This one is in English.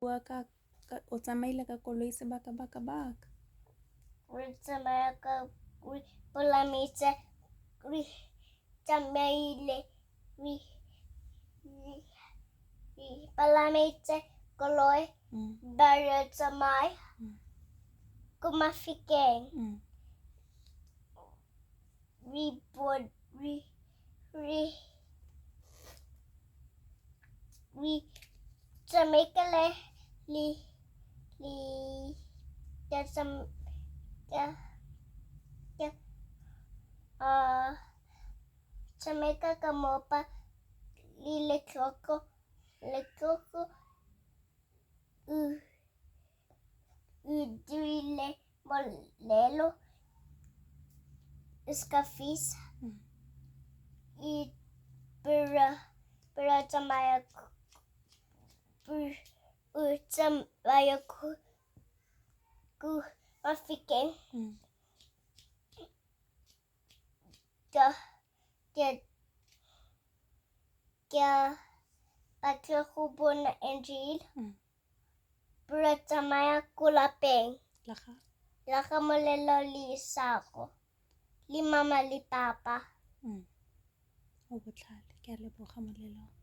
O tsamaile ka koloi sebaka-baka-baka. Re tsamaya ka palamitse re tsamaile re palamitse koloi ba re tsamaya ko Mafikeng. Re tsamaile le tshameka ka mopa le letlhoko o dirile bolelo e ska fisa ra tsamaya ko Mafikeng ka batla go bona Angel ra tsamaya ko lapeng la ga Molelo le Isago le mama le papa. O botlhale ke a leboga Molelo.